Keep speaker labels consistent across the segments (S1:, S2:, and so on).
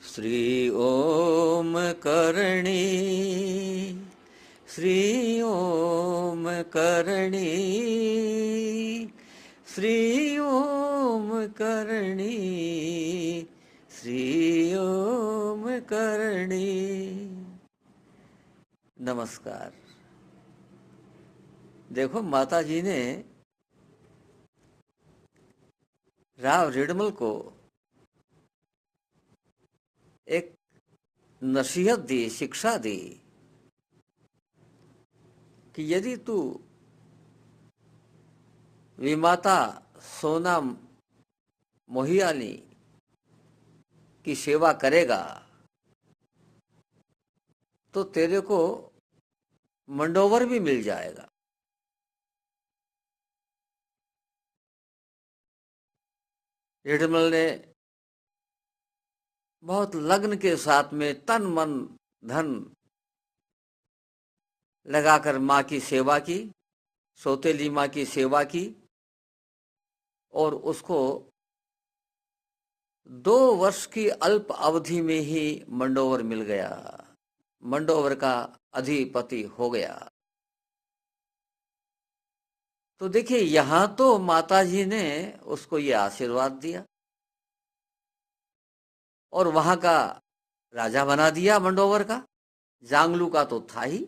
S1: श्री ओम करणी, श्री ओम करणी, श्री ओम करणी, श्री ओम करणी। नमस्कार। देखो, माता जी ने राव रिडमल को एक नसीहत दी, शिक्षा दी कि यदि तू विमाता सोना मोहियानी की सेवा करेगा तो तेरे को मंडोवर भी मिल जाएगा। रिडमल ने बहुत लग्न के साथ में तन मन धन लगाकर माँ की सेवा की, सौतेली माँ की सेवा की और उसको 2 वर्ष की अल्प अवधि में ही मंडोवर मिल गया, मंडोवर का अधिपति हो गया। तो देखिए, यहां तो माता जी ने उसको ये आशीर्वाद दिया और वहां का राजा बना दिया मंडोवर का। जांगलू का तो था ही,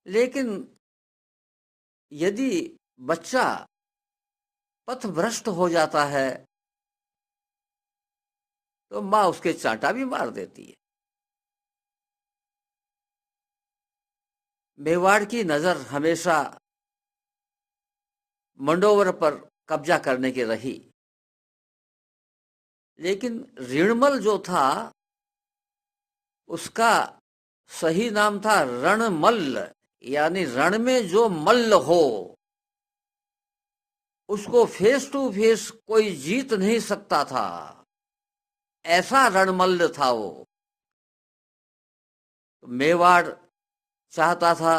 S1: लेकिन यदि बच्चा पथभ्रष्ट हो जाता है तो माँ उसके चांटा भी मार देती है। मेवाड़ की नजर हमेशा मंडोवर पर कब्जा करने की रही, लेकिन ऋणमल जो था उसका सही नाम था रणमल्ल, यानी रण में जो मल्ल हो उसको फेस टू फेस कोई जीत नहीं सकता था, ऐसा रणमल्ल था वो। मेवाड़ चाहता था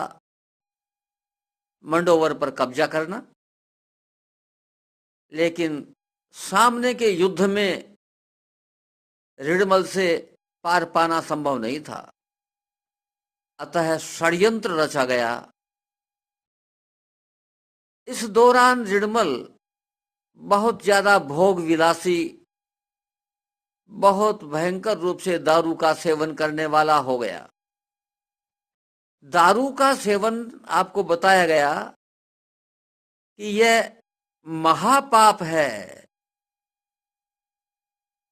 S1: मंडोवर पर कब्जा करना, लेकिन सामने के युद्ध में रिडमल से पार पाना संभव नहीं था। अतः षड्यंत्र रचा गया। इस दौरान रिडमल बहुत ज्यादा भोग विलासी, बहुत भयंकर रूप से दारू का सेवन करने वाला हो गया। दारू का सेवन आपको बताया गया कि यह महापाप है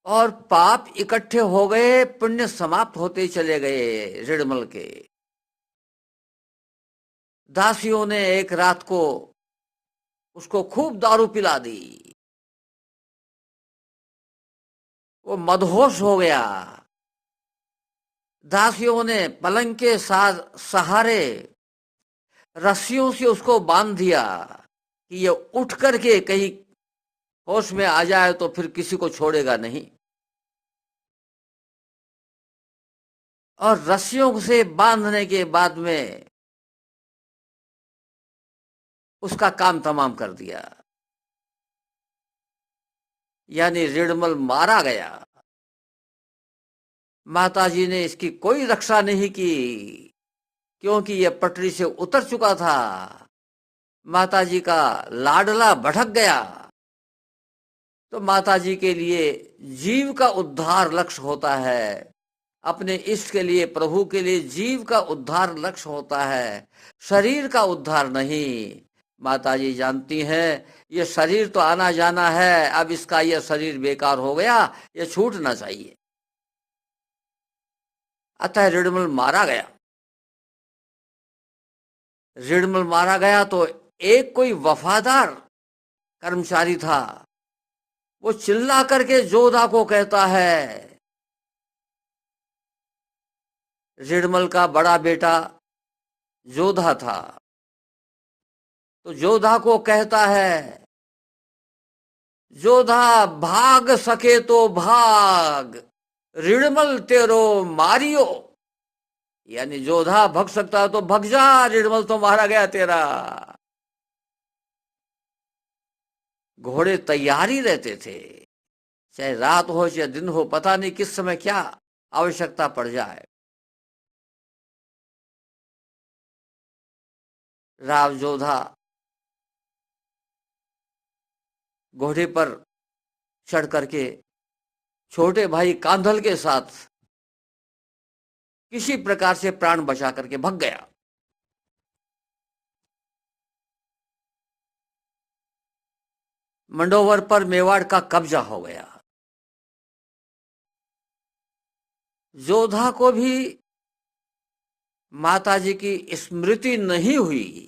S1: और पाप इकट्ठे हो गए, पुण्य समाप्त होते चले गए रिडमल के। दासियों ने एक रात को उसको खूब दारू पिला दी, वो मदहोश हो गया। दासियों ने पलंग के सहारे रस्सियों से उसको बांध दिया कि ये उठ करके कहीं होश में आ जाए तो फिर किसी को छोड़ेगा नहीं। और रस्सियों से बांधने के बाद में उसका काम तमाम कर दिया, यानी रिडमल मारा गया। माताजी ने इसकी कोई रक्षा नहीं की क्योंकि यह पटरी से उतर चुका था। माताजी का लाडला भटक गया। तो माताजी के लिए जीव का उद्धार लक्ष्य होता है, अपने इष्ट के लिए, प्रभु के लिए जीव का उद्धार लक्ष्य होता है, शरीर का उद्धार नहीं। माताजी जानती हैं ये शरीर तो आना जाना है, अब इसका यह शरीर बेकार हो गया, ये छूटना चाहिए। अतः रिडमल मारा गया। रिडमल मारा गया तो एक कोई वफादार कर्मचारी था, वो चिल्ला करके जोधा को कहता है, रिडमल का बड़ा बेटा जोधा था, तो जोधा को कहता है, जोधा भाग सके तो भाग, रिडमल तेरो मारियो। यानी जोधा भग सकता है तो भग जा, रिडमल तो मारा गया तेरा। घोड़े तैयार ही रहते थे, चाहे रात हो चाहे दिन हो, पता नहीं किस समय क्या आवश्यकता पड़ जाए। राव जोधा घोड़े पर चढ़ करके छोटे भाई कांधल के साथ किसी प्रकार से प्राण बचा करके भाग गया। मंडोवर पर मेवाड़ का कब्जा हो गया। जोधा को भी माताजी की स्मृति नहीं हुई।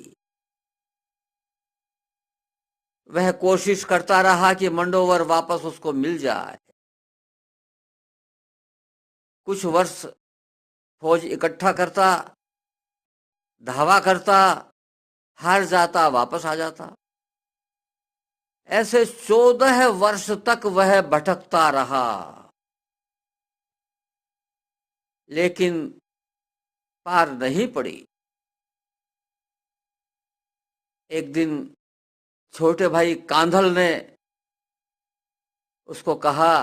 S1: वह कोशिश करता रहा कि मंडोवर वापस उसको मिल जाए। कुछ वर्ष फौज इकट्ठा करता, धावा करता, हार जाता, वापस आ जाता। ऐसे 14 वर्ष तक वह भटकता रहा, लेकिन पार नहीं पड़ी। एक दिन छोटे भाई कांधल ने उसको कहा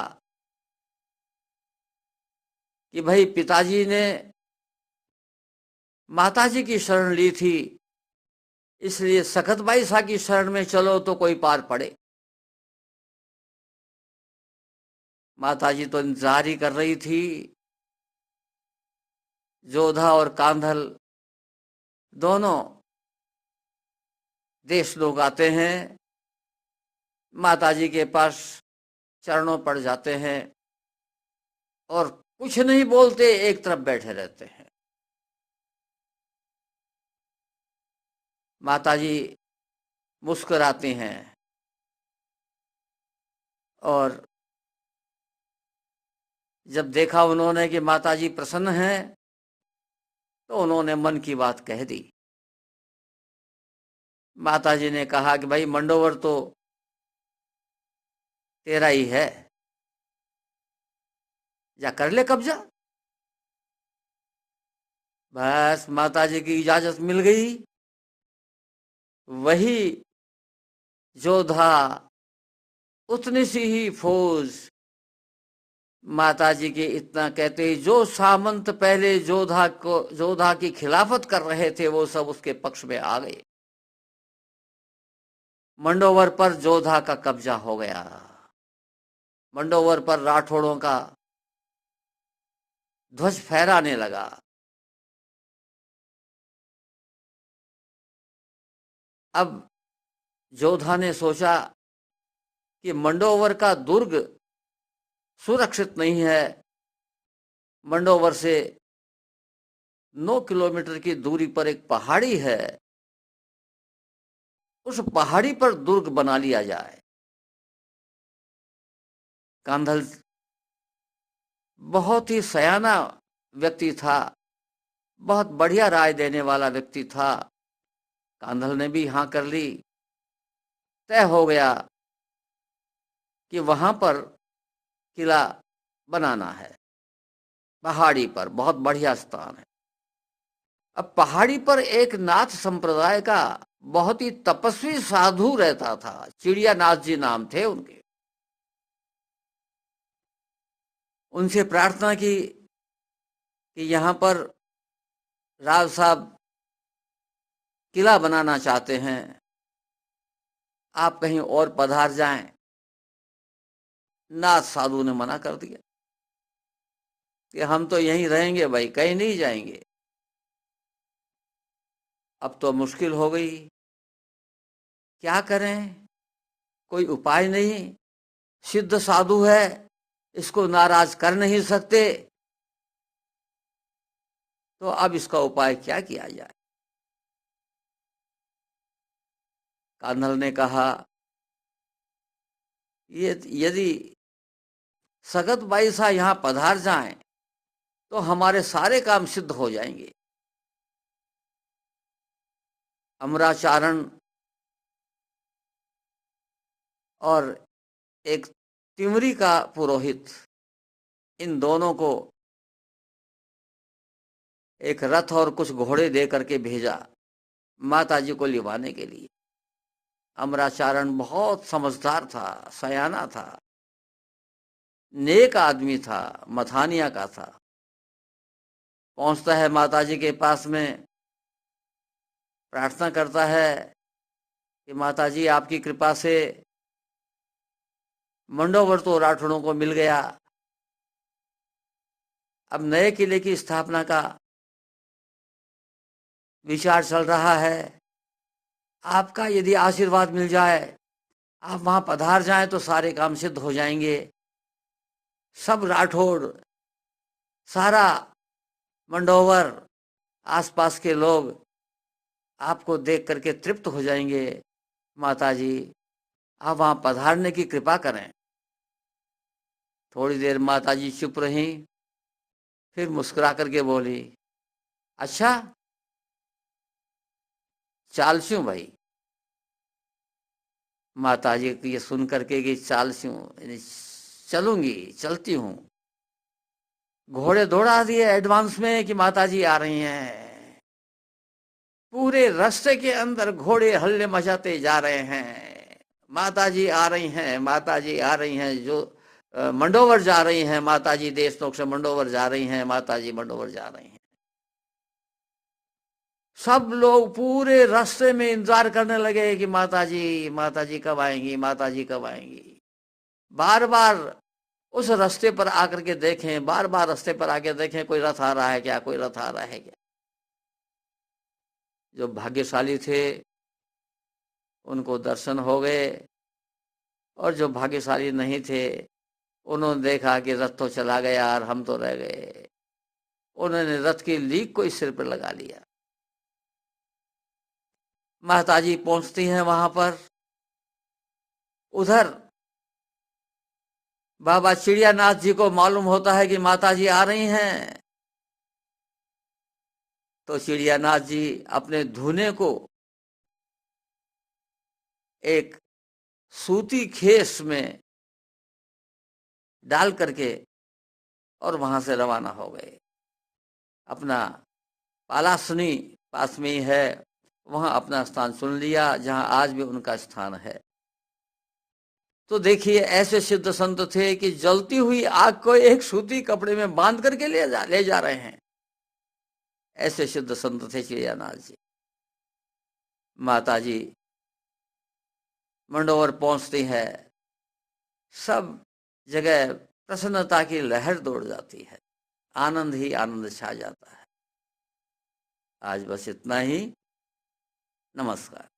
S1: कि भाई, पिताजी ने माताजी की शरण ली थी, इसलिए सखत बाई सा की शरण में चलो तो कोई पार पड़े। माताजी तो इंतजार ही कर रही थी। जोधा और कांधल दोनों देश लोग आते हैं, माताजी के पास चरणों पड़ जाते हैं और कुछ नहीं बोलते, एक तरफ बैठे रहते हैं। माताजी मुस्कुराती हैं और जब देखा उन्होंने कि माताजी प्रसन्न हैं, तो उन्होंने मन की बात कह दी। माताजी ने कहा कि भाई, मंडोवर तो तेरा ही है, जा कर ले कब्जा। बस माताजी की इजाजत मिल गई। वही जोधा, उतनी सी ही फौज, माताजी के इतना कहते ही जो सामंत पहले जोधा की खिलाफत कर रहे थे, वो सब उसके पक्ष में आ गए। मंडोवर पर जोधा का कब्जा हो गया। मंडोवर पर राठौड़ों का ध्वज फहराने लगा। अब जोधा ने सोचा कि मंडोवर का दुर्ग सुरक्षित नहीं है। मंडोवर से 9 किलोमीटर की दूरी पर एक पहाड़ी है, उस पहाड़ी पर दुर्ग बना लिया जाए। कांधल बहुत ही सयाना व्यक्ति था, बहुत बढ़िया राय देने वाला व्यक्ति था। कांधल ने भी हाँ कर ली। तय हो गया कि वहां पर किला बनाना है। पहाड़ी पर बहुत बढ़िया स्थान है। अब पहाड़ी पर एक नाथ संप्रदाय का बहुत ही तपस्वी साधु रहता था, चिड़िया नाथ जी नाम थे उनके। उनसे प्रार्थना की कि यहां पर राव साहब किला बनाना चाहते हैं, आप कहीं और पधार जाएं। नाथ साधु ने मना कर दिया कि हम तो यहीं रहेंगे भाई, कहीं नहीं जाएंगे। अब तो मुश्किल हो गई, क्या करें, कोई उपाय नहीं। सिद्ध साधु है, इसको नाराज कर नहीं सकते, तो अब इसका उपाय क्या किया जाए। कान्हल ने कहा, ये यदि सगत बाई सा यहां पधार जाएं तो हमारे सारे काम सिद्ध हो जाएंगे। अमराचारण और एक तिमरी का पुरोहित, इन दोनों को एक रथ और कुछ घोड़े दे करके भेजा माताजी को लिवाने के लिए। अमराचारण बहुत समझदार था, सयाना था। नेक आदमी था, मथानिया का था। पहुंचता है माताजी के पास में, प्रार्थना करता है कि माताजी आपकी कृपा से मंडोवर तो राठौड़ों को मिल गया, अब नए किले की स्थापना का विचार चल रहा है। आपका यदि आशीर्वाद मिल जाए, आप वहां पधार जाएं तो सारे काम सिद्ध हो जाएंगे। सब राठौड़, सारा मंडोवर, आसपास के लोग आपको देख करके तृप्त हो जाएंगे। माताजी, आप वहां पधारने की कृपा करें। थोड़ी देर माताजी चुप रही, फिर मुस्कुरा करके बोली, अच्छा चालस्यू भाई। माताजी को ये सुन करके कि चालस्यू, चलूंगी, चलती हूँ। घोड़े दौड़ा दिए एडवांस में कि माताजी आ रही हैं। पूरे रास्ते के अंदर घोड़े हल्ले मचाते जा रहे हैं, माताजी आ रही हैं, माताजी आ रही हैं। जो मंडोवर जा रही हैं माताजी, देश नोक से मंडोवर जा रही हैं माताजी, मंडोवर जा रही हैं। सब लोग पूरे रास्ते में इंतजार करने लगे कि माताजी, माताजी कब आएंगी, माताजी कब आएंगी। बार बार उस रास्ते पर आकर के देखें, बार बार रास्ते पर आके देखें कोई रथ आ रहा है क्या, कोई रथ आ रहा है क्या। जो भाग्यशाली थे उनको दर्शन हो गए, और जो भाग्यशाली नहीं थे उन्होंने देखा कि रथ तो चला गया और हम तो रह गए। उन्होंने रथ की लीक को इस सिर पर लगा लिया। माताजी पहुंचती हैं वहां पर। उधर बाबा चिड़ियानाथ जी को मालूम होता है कि माताजी आ रही हैं, तो चिड़ियानाथ जी अपने धुने को एक सूती खेस में डाल करके और वहां से रवाना हो गए। अपना पालासनी पास में ही है, वहां अपना स्थान चुन लिया जहां आज भी उनका स्थान है। तो देखिए, ऐसे सिद्ध संत थे कि जलती हुई आग को एक सूती कपड़े में बांध करके ले जा रहे हैं। ऐसे सिद्ध संत थे चिड़ियानाथ जी। माताजी मंडोवर पहुंचती है, सब जगह प्रसन्नता की लहर दौड़ जाती है, आनंद ही आनंद छा जाता है। आज बस इतना ही। नमस्कार।